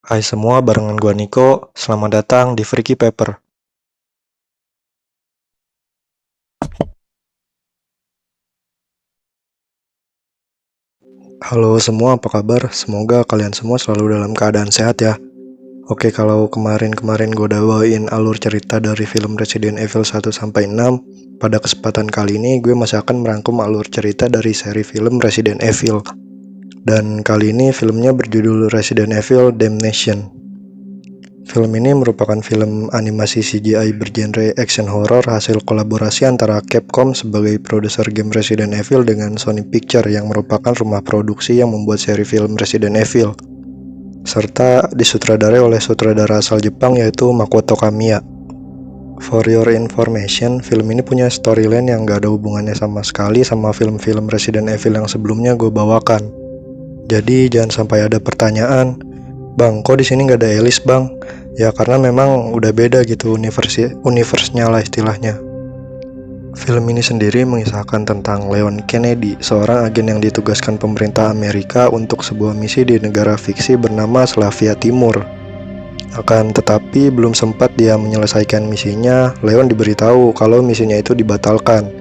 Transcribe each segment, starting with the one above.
Hai semua, barengan gua Niko. Selamat datang di Freaky Paper. Halo semua, apa kabar? Semoga kalian semua selalu dalam keadaan sehat ya. Oke, kalau kemarin-kemarin gue udah bawain alur cerita dari film Resident Evil 1-6, pada kesempatan kali ini gue masih akan merangkum alur cerita dari seri film Resident Evil. Dan kali ini filmnya berjudul Resident Evil Damnation. Film ini merupakan film animasi CGI bergenre action horror hasil kolaborasi antara Capcom sebagai produser game Resident Evil dengan Sony Pictures yang merupakan rumah produksi yang membuat seri film Resident Evil, serta disutradarai oleh sutradara asal Jepang yaitu Makoto Kamiya. For your information, film ini punya storyline yang gak ada hubungannya sama sekali sama film-film Resident Evil yang sebelumnya gue bawakan. Jadi jangan sampai ada pertanyaan, "Bang, kok di sini nggak ada Alice, Bang?" Ya karena memang udah beda gitu universe-nya lah istilahnya. Film ini sendiri mengisahkan tentang Leon Kennedy, seorang agen yang ditugaskan pemerintah Amerika untuk sebuah misi di negara fiksi bernama Slavia Timur. Akan tetapi belum sempat dia menyelesaikan misinya, Leon diberitahu kalau misinya itu dibatalkan.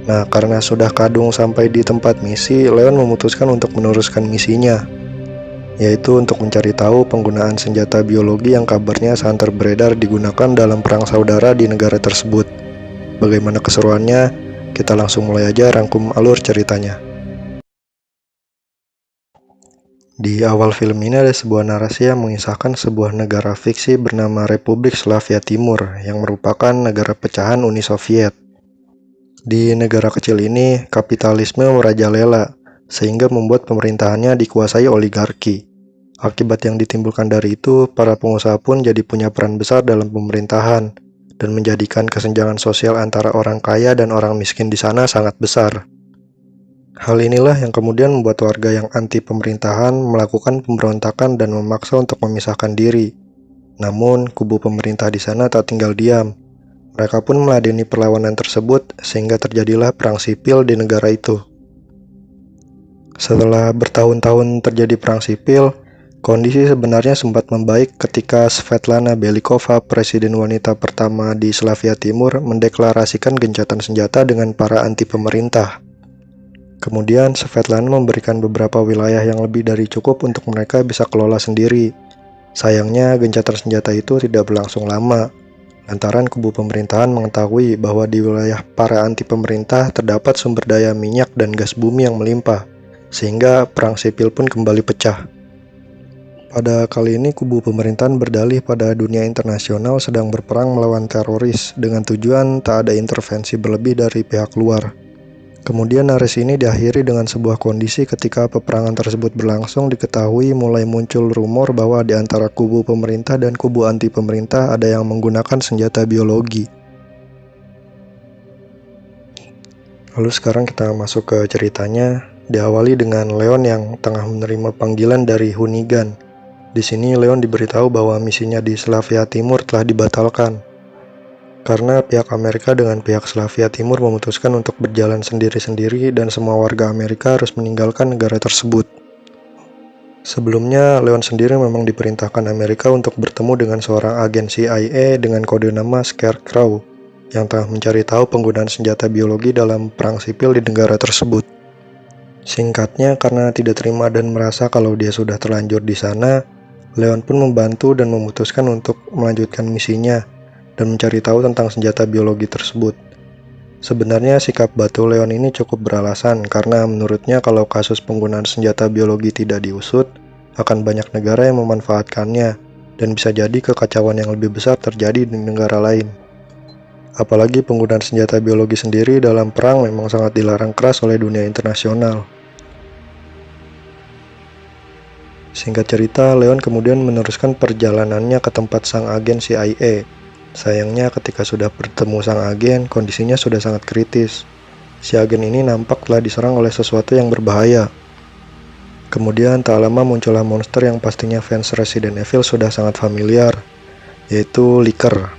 Nah, karena sudah kadung sampai di tempat misi, Leon memutuskan untuk meneruskan misinya, yaitu untuk mencari tahu penggunaan senjata biologi yang kabarnya santer beredar digunakan dalam perang saudara di negara tersebut. Bagaimana keseruannya? Kita langsung mulai aja rangkum alur ceritanya. Di awal film ini ada sebuah narasi yang mengisahkan sebuah negara fiksi bernama Republik Slavia Timur yang merupakan negara pecahan Uni Soviet. Di negara kecil ini, kapitalisme merajalela, sehingga membuat pemerintahannya dikuasai oligarki. Akibat yang ditimbulkan dari itu, para pengusaha pun jadi punya peran besar dalam pemerintahan, dan menjadikan kesenjangan sosial antara orang kaya dan orang miskin di sana sangat besar. Hal inilah yang kemudian membuat warga yang anti pemerintahan melakukan pemberontakan dan memaksa untuk memisahkan diri. Namun, kubu pemerintah di sana tak tinggal diam. Mereka pun meladeni perlawanan tersebut sehingga terjadilah perang sipil di negara itu. Setelah bertahun-tahun terjadi perang sipil, kondisi sebenarnya sempat membaik ketika Svetlana Belikova, presiden wanita pertama di Slavia Timur, mendeklarasikan gencatan senjata dengan para anti pemerintah. Kemudian Svetlana memberikan beberapa wilayah yang lebih dari cukup untuk mereka bisa kelola sendiri. Sayangnya gencatan senjata itu tidak berlangsung lama, lantaran kubu pemerintahan mengetahui bahwa di wilayah para anti pemerintah terdapat sumber daya minyak dan gas bumi yang melimpah, sehingga perang sipil pun kembali pecah. Pada kali ini kubu pemerintahan berdalih pada dunia internasional sedang berperang melawan teroris dengan tujuan tak ada intervensi berlebih dari pihak luar. Kemudian narasi ini diakhiri dengan sebuah kondisi ketika peperangan tersebut berlangsung diketahui mulai muncul rumor bahwa di antara kubu pemerintah dan kubu anti pemerintah ada yang menggunakan senjata biologi. Lalu sekarang kita masuk ke ceritanya, diawali dengan Leon yang tengah menerima panggilan dari Hunigan. Di sini Leon diberitahu bahwa misinya di Slavia Timur telah dibatalkan, karena pihak Amerika dengan pihak Slavia Timur memutuskan untuk berjalan sendiri-sendiri dan semua warga Amerika harus meninggalkan negara tersebut. Sebelumnya, Leon sendiri memang diperintahkan Amerika untuk bertemu dengan seorang agen CIA dengan kode nama Scarecrow yang tengah mencari tahu penggunaan senjata biologi dalam perang sipil di negara tersebut. Singkatnya, karena tidak terima dan merasa kalau dia sudah terlanjur di sana, Leon pun membantu dan memutuskan untuk melanjutkan misinya dan mencari tahu tentang senjata biologi tersebut. Sebenarnya sikap Batu Leon ini cukup beralasan karena menurutnya kalau kasus penggunaan senjata biologi tidak diusut, akan banyak negara yang memanfaatkannya dan bisa jadi kekacauan yang lebih besar terjadi di negara lain. Apalagi penggunaan senjata biologi sendiri dalam perang memang sangat dilarang keras oleh dunia internasional. Singkat cerita, Leon kemudian meneruskan perjalanannya ke tempat sang agen CIA. Sayangnya ketika sudah bertemu sang agen, kondisinya sudah sangat kritis. Si agen ini nampak telah diserang oleh sesuatu yang berbahaya. Kemudian tak lama muncullah monster yang pastinya fans Resident Evil sudah sangat familiar, yaitu Licker.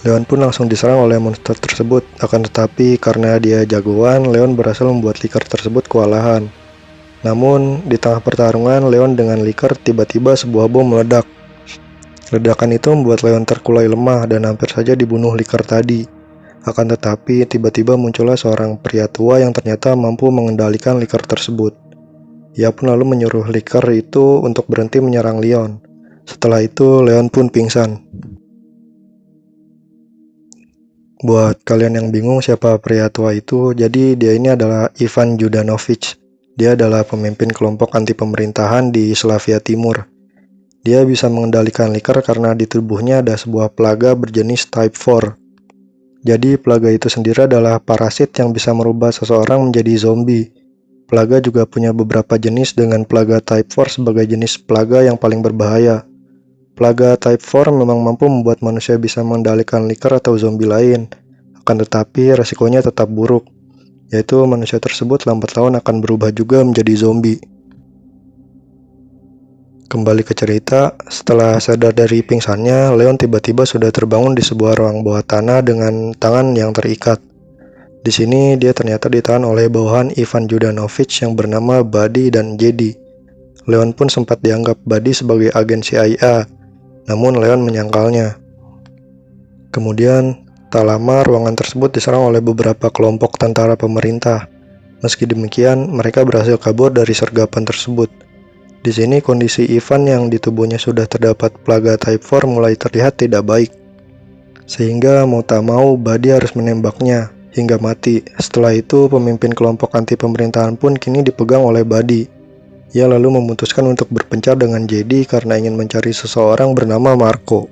Leon pun langsung diserang oleh monster tersebut, akan tetapi karena dia jagoan, Leon berhasil membuat Licker tersebut kewalahan. Namun, di tengah pertarungan, Leon dengan Licker tiba-tiba sebuah bom meledak. Ledakan itu membuat Leon terkulai lemah dan hampir saja dibunuh Licker tadi. Akan tetapi, tiba-tiba muncullah seorang pria tua yang ternyata mampu mengendalikan Licker tersebut. Ia pun lalu menyuruh Licker itu untuk berhenti menyerang Leon. Setelah itu, Leon pun pingsan. Buat kalian yang bingung siapa pria tua itu, jadi dia ini adalah Ivan Judanovic. Dia adalah pemimpin kelompok anti pemerintahan di Slavia Timur. Dia bisa mengendalikan Licker karena di tubuhnya ada sebuah plaga berjenis Type 4. Jadi plaga itu sendiri adalah parasit yang bisa merubah seseorang menjadi zombie. Plaga juga punya beberapa jenis dengan plaga Type 4 sebagai jenis plaga yang paling berbahaya. Plaga Type 4 memang mampu membuat manusia bisa mengendalikan Licker atau zombie lain. Akan tetapi resikonya tetap buruk, yaitu manusia tersebut lambat laun akan berubah juga menjadi zombie. Kembali ke cerita, setelah sadar dari pingsannya, Leon tiba-tiba sudah terbangun di sebuah ruang bawah tanah dengan tangan yang terikat. Di sini dia ternyata ditahan oleh bawahan Ivan Judanovic yang bernama Buddy dan Jedi. Leon pun sempat dianggap Buddy sebagai agen CIA, namun Leon menyangkalnya. Kemudian, tak lama ruangan tersebut diserang oleh beberapa kelompok tentara pemerintah. Meski demikian, mereka berhasil kabur dari sergapan tersebut. Di sini kondisi Ivan yang di tubuhnya sudah terdapat plaga Type 4 mulai terlihat tidak baik. Sehingga mau tak mau Buddy harus menembaknya hingga mati. Setelah itu pemimpin kelompok anti pemerintahan pun kini dipegang oleh Buddy. Ia lalu memutuskan untuk berpencar dengan Jedi karena ingin mencari seseorang bernama Marco.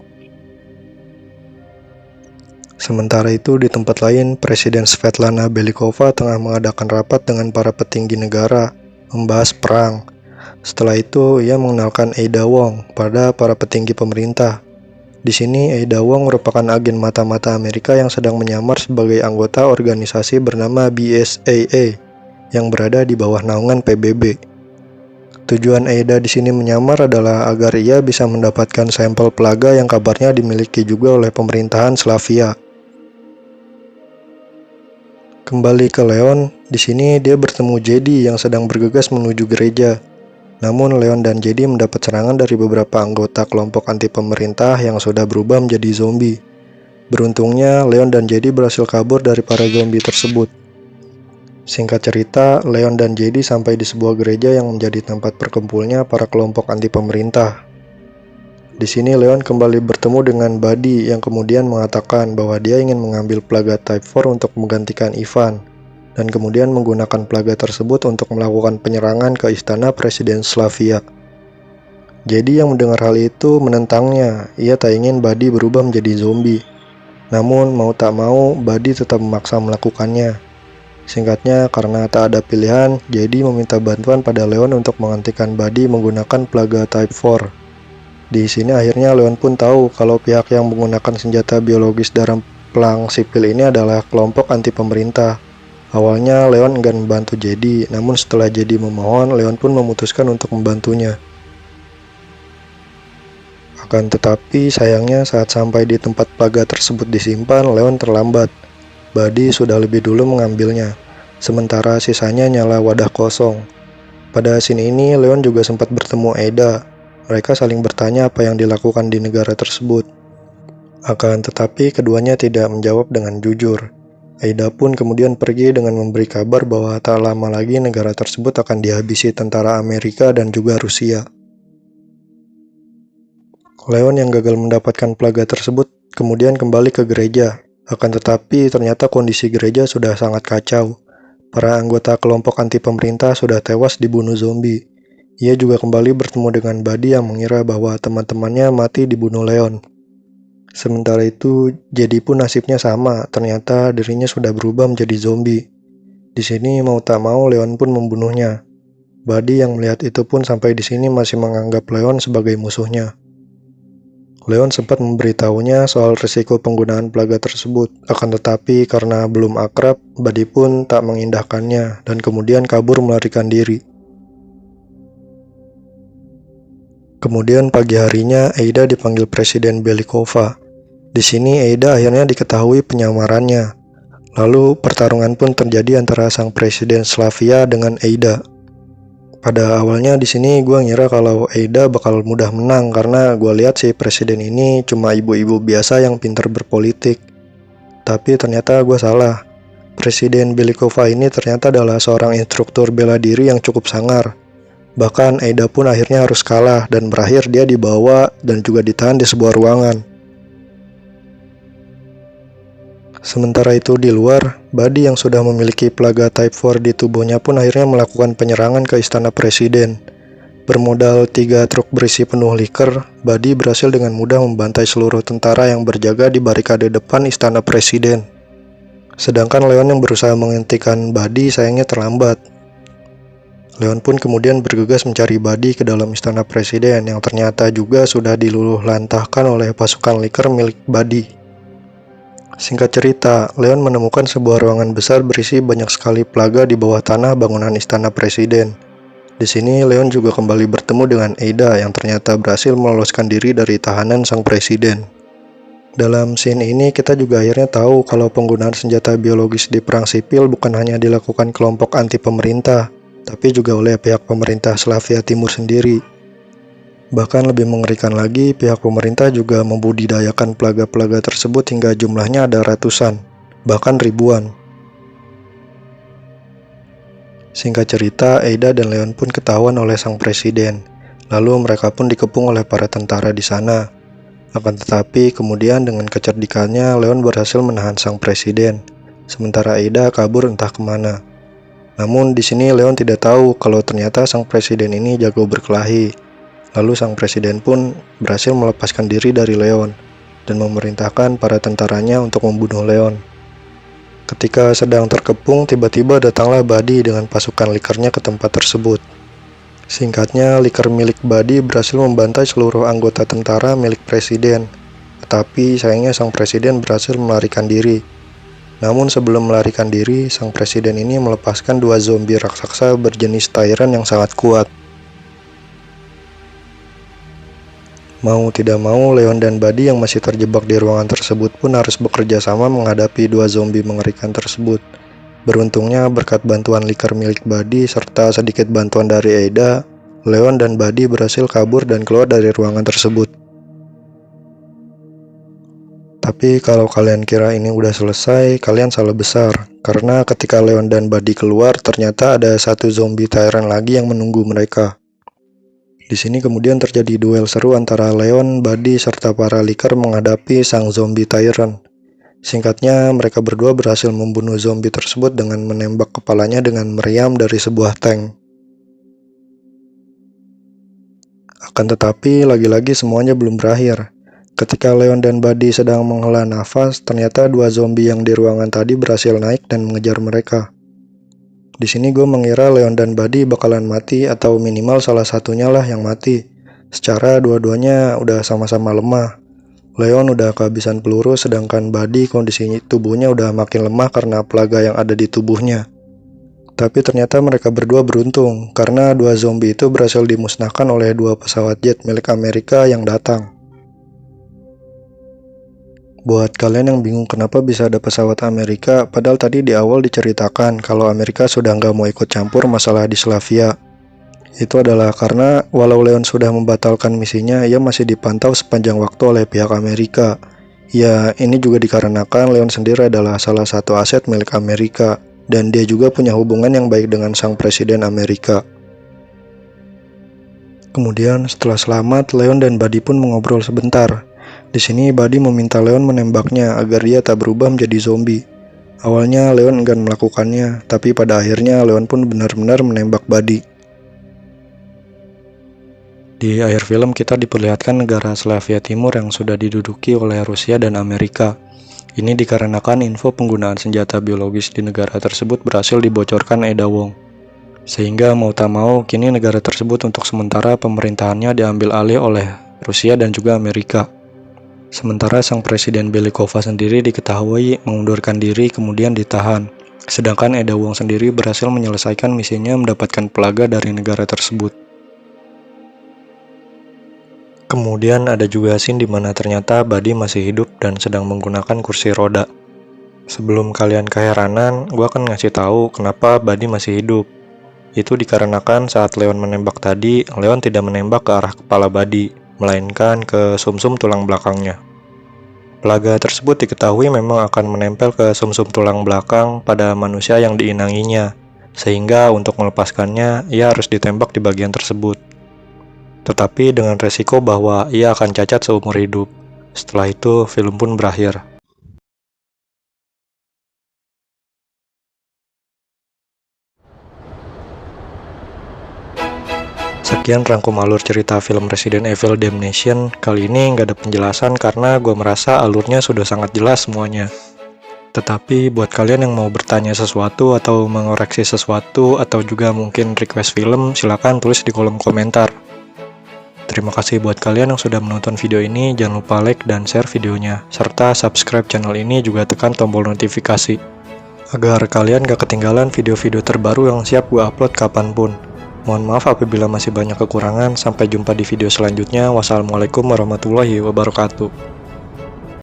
Sementara itu di tempat lain, Presiden Svetlana Belikova tengah mengadakan rapat dengan para petinggi negara membahas perang. Setelah itu, ia mengenalkan Ada Wong pada para petinggi pemerintah. Di sini, Ada Wong merupakan agen mata-mata Amerika yang sedang menyamar sebagai anggota organisasi bernama BSAA yang berada di bawah naungan PBB. Tujuan Ada di sini menyamar adalah agar ia bisa mendapatkan sampel plaga yang kabarnya dimiliki juga oleh pemerintahan Slavia. Kembali ke Leon, di sini dia bertemu Jedi yang sedang bergegas menuju gereja. Namun Leon dan Jedi mendapat serangan dari beberapa anggota kelompok anti pemerintah yang sudah berubah menjadi zombie. Beruntungnya, Leon dan Jedi berhasil kabur dari para zombie tersebut. Singkat cerita, Leon dan Jedi sampai di sebuah gereja yang menjadi tempat berkumpulnya para kelompok anti pemerintah. Di sini Leon kembali bertemu dengan Buddy yang kemudian mengatakan bahwa dia ingin mengambil plaga Type 4 untuk menggantikan Ivan, dan kemudian menggunakan plaga tersebut untuk melakukan penyerangan ke istana Presiden Slavia. Jadi yang mendengar hal itu menentangnya, ia tak ingin Buddy berubah menjadi zombie. Namun mau tak mau, Buddy tetap memaksa melakukannya. Singkatnya, karena tak ada pilihan, Jedi meminta bantuan pada Leon untuk menghentikan Buddy menggunakan plaga Type 4. Di sini akhirnya Leon pun tahu kalau pihak yang menggunakan senjata biologis dalam perang sipil ini adalah kelompok anti pemerintah. Awalnya Leon enggan membantu Jedi, namun setelah Jedi memohon, Leon pun memutuskan untuk membantunya. Akan tetapi sayangnya saat sampai di tempat plaga tersebut disimpan, Leon terlambat. Buddy sudah lebih dulu mengambilnya, sementara sisanya nyala wadah kosong. Pada scene ini, Leon juga sempat bertemu Ada. Mereka saling bertanya apa yang dilakukan di negara tersebut. Akan tetapi keduanya tidak menjawab dengan jujur. Ada pun kemudian pergi dengan memberi kabar bahwa tak lama lagi negara tersebut akan dihabisi tentara Amerika dan juga Rusia. Leon yang gagal mendapatkan plaga tersebut kemudian kembali ke gereja. Akan tetapi ternyata kondisi gereja sudah sangat kacau. Para anggota kelompok anti pemerintah sudah tewas dibunuh zombie. Ia juga kembali bertemu dengan Buddy yang mengira bahwa teman-temannya mati dibunuh Leon. Sementara itu, Jedi pun nasibnya sama, ternyata dirinya sudah berubah menjadi zombie. Di sini mau tak mau Leon pun membunuhnya. Buddy yang melihat itu pun sampai di sini masih menganggap Leon sebagai musuhnya. Leon sempat memberitahunya soal risiko penggunaan plaga tersebut, akan tetapi karena belum akrab, Buddy pun tak mengindahkannya dan kemudian kabur melarikan diri. Kemudian pagi harinya, Ada dipanggil Presiden Belikova. Di sini Ada akhirnya diketahui penyamarannya. Lalu pertarungan pun terjadi antara sang Presiden Slavia dengan Ada. Pada awalnya di sini gue ngira kalau Aida bakal mudah menang karena gue lihat si presiden ini cuma ibu-ibu biasa yang pintar berpolitik. Tapi ternyata gue salah. Presiden Belikova ini ternyata adalah seorang instruktur bela diri yang cukup sangar. Bahkan Aida pun akhirnya harus kalah dan berakhir dia dibawa dan juga ditahan di sebuah ruangan. Sementara itu di luar, Buddy yang sudah memiliki plaga Type 4 di tubuhnya pun akhirnya melakukan penyerangan ke istana presiden. Bermodal 3 truk berisi penuh liker, Buddy berhasil dengan mudah membantai seluruh tentara yang berjaga di barikade depan istana presiden. Sedangkan Leon yang berusaha menghentikan Buddy sayangnya terlambat. Leon pun kemudian bergegas mencari Buddy ke dalam istana presiden yang ternyata juga sudah diluluh lantahkan oleh pasukan liker milik Buddy. Singkat cerita, Leon menemukan sebuah ruangan besar berisi banyak sekali plaga di bawah tanah bangunan istana presiden. Di sini Leon juga kembali bertemu dengan Aida yang ternyata berhasil meloloskan diri dari tahanan sang presiden. Dalam scene ini kita juga akhirnya tahu kalau penggunaan senjata biologis di perang sipil bukan hanya dilakukan kelompok anti pemerintah, tapi juga oleh pihak pemerintah Slavia Timur sendiri. Bahkan lebih mengerikan lagi, pihak pemerintah juga membudidayakan plaga-plaga tersebut hingga jumlahnya ada ratusan, bahkan ribuan. Singkat cerita, Aida dan Leon pun ketahuan oleh sang presiden. Lalu mereka pun dikepung oleh para tentara di sana. Akan tetapi, kemudian dengan kecerdikannya, Leon berhasil menahan sang presiden. Sementara Aida kabur entah kemana. Namun di sini Leon tidak tahu kalau ternyata sang presiden ini jago berkelahi. Lalu sang presiden pun berhasil melepaskan diri dari Leon dan memerintahkan para tentaranya untuk membunuh Leon. Ketika sedang terkepung, tiba-tiba datanglah Buddy dengan pasukan likernya ke tempat tersebut. Singkatnya, liker milik Buddy berhasil membantai seluruh anggota tentara milik presiden. Tetapi sayangnya sang presiden berhasil melarikan diri. Namun sebelum melarikan diri, sang presiden ini melepaskan 2 zombie raksasa berjenis Tyrant yang sangat kuat. Mau tidak mau, Leon dan Buddy yang masih terjebak di ruangan tersebut pun harus bekerja sama menghadapi 2 zombie mengerikan tersebut. Beruntungnya berkat bantuan liker milik Buddy serta sedikit bantuan dari Aida, Leon dan Buddy berhasil kabur dan keluar dari ruangan tersebut. Tapi kalau kalian kira ini udah selesai, kalian salah besar. Karena ketika Leon dan Buddy keluar, ternyata ada 1 zombie Tyrant lagi yang menunggu mereka. Di sini kemudian terjadi duel seru antara Leon, Buddy, serta para liker menghadapi sang zombie Tyrant. Singkatnya, mereka berdua berhasil membunuh zombie tersebut dengan menembak kepalanya dengan meriam dari sebuah tank. Akan tetapi, lagi-lagi semuanya belum berakhir. Ketika Leon dan Buddy sedang menghela nafas, ternyata 2 zombie yang di ruangan tadi berhasil naik dan mengejar mereka. Di sini gue mengira Leon dan Buddy bakalan mati atau minimal salah satunya lah yang mati. Secara dua-duanya udah sama-sama lemah. Leon udah kehabisan peluru sedangkan Buddy kondisi tubuhnya udah makin lemah karena plaga yang ada di tubuhnya. Tapi ternyata mereka berdua beruntung karena 2 zombie itu berhasil dimusnahkan oleh 2 pesawat jet milik Amerika yang datang. Buat kalian yang bingung kenapa bisa ada pesawat Amerika, padahal tadi di awal diceritakan kalau Amerika sudah nggak mau ikut campur masalah di Slavia. Itu adalah karena walau Leon sudah membatalkan misinya, ia masih dipantau sepanjang waktu oleh pihak Amerika. Ya, ini juga dikarenakan Leon sendiri adalah salah satu aset milik Amerika, dan dia juga punya hubungan yang baik dengan sang presiden Amerika. Kemudian setelah selamat, Leon dan Buddy pun mengobrol sebentar. Di sini Buddy meminta Leon menembaknya agar dia tak berubah menjadi zombie. Awalnya Leon enggan melakukannya, tapi pada akhirnya Leon pun benar-benar menembak Buddy. Di akhir film kita diperlihatkan negara Slavia Timur yang sudah diduduki oleh Rusia dan Amerika. Ini dikarenakan info penggunaan senjata biologis di negara tersebut berhasil dibocorkan Aida Wong. Sehingga mau tak mau, kini negara tersebut untuk sementara pemerintahannya diambil alih oleh Rusia dan juga Amerika. Sementara sang presiden Belikova sendiri diketahui mengundurkan diri kemudian ditahan. Sedangkan Aida Wong sendiri berhasil menyelesaikan misinya mendapatkan plaga dari negara tersebut. Kemudian ada juga scene di mana ternyata Buddy masih hidup dan sedang menggunakan kursi roda. Sebelum kalian keheranan, gue akan ngasih tahu kenapa Buddy masih hidup. Itu dikarenakan saat Leon menembak tadi, Leon tidak menembak ke arah kepala Buddy, melainkan ke sumsum tulang belakangnya. Pelaga tersebut diketahui memang akan menempel ke sumsum tulang belakang pada manusia yang diinanginya, sehingga untuk melepaskannya, ia harus ditembak di bagian tersebut. Tetapi dengan resiko bahwa ia akan cacat seumur hidup. Setelah itu, film pun berakhir. Sekian rangkum alur cerita film Resident Evil Damnation. Kali ini nggak ada penjelasan karena gue merasa alurnya sudah sangat jelas semuanya. Tetapi buat kalian yang mau bertanya sesuatu atau mengoreksi sesuatu atau juga mungkin request film, silakan tulis di kolom komentar. Terima kasih buat kalian yang sudah menonton video ini, jangan lupa like dan share videonya, serta subscribe channel ini juga tekan tombol notifikasi, agar kalian gak ketinggalan video-video terbaru yang siap gue upload kapanpun. Mohon maaf apabila masih banyak kekurangan, sampai jumpa di video selanjutnya. Wassalamualaikum warahmatullahi wabarakatuh.